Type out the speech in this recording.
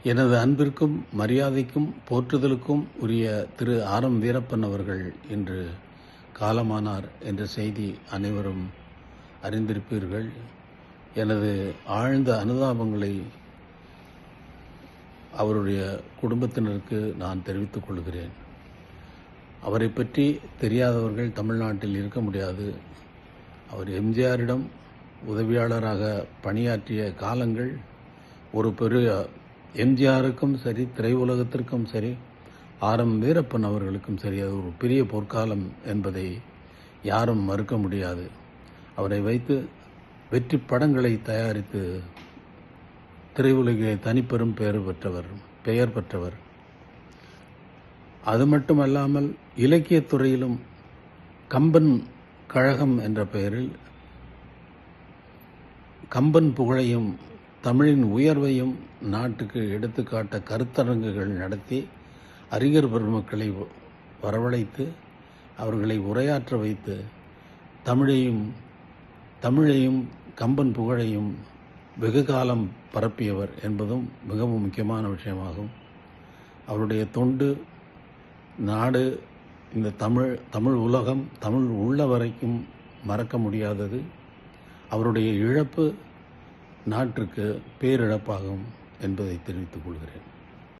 எனது அன்பிற்கும் மரியாதைக்கும் போற்றுதலுக்கும் உரிய திரு ஆர்.எம். வீரப்பன் அவர்கள் இன்று காலமானார் என்ற செய்தி அனைவரும் அறிந்திருப்பீர்கள். எனது ஆழ்ந்த அனுதாபங்களை அவருடைய குடும்பத்தினருக்கு நான் தெரிவித்துக் கொள்கிறேன். அவரை பற்றி தெரியாதவர்கள் தமிழ்நாட்டில் இருக்க முடியாது. அவர் எம்ஜிஆரிடம் உதவியாளராக பணியாற்றிய காலங்கள் ஒரு பெரிய எம்ஜிஆருக்கும் சரி, திரையுலகத்திற்கும் சரி, ஆர்.எம். வீரப்பன் அவர்களுக்கும் சரி, அது ஒரு பெரிய பொற்காலம் என்பதை யாரும் மறுக்க முடியாது. அவரை வைத்து வெற்றி படங்களை தயாரித்து திரையுலகிலே தனிப்பெரும் பெயர் பெற்றவர். அது மட்டுமல்லாமல் இலக்கியத்துறையிலும் கம்பன் கழகம் என்ற பெயரில் கம்பன் புகழையும் தமிழின் உயர்வையும் நாட்டுக்கு எடுத்துக்காட்ட கருத்தரங்குகள் நடத்தி அறிஞர் பெருமக்களை வரவழைத்து அவர்களை உரையாற்ற வைத்து தமிழையும் கம்பன் புகழையும் வெகு காலம் பரப்பியவர் என்பதும் மிகவும் முக்கியமான விஷயமாகும். அவருடைய தொண்டு நாடு, இந்த தமிழ் உலகம், தமிழ் உள்ள வரைக்கும் மறக்க முடியாதது. அவருடைய இழப்பு நாட்டிற்கு பேரிழப்பாகும் என்பதை தெரிவித்துக் கொள்கிறேன்.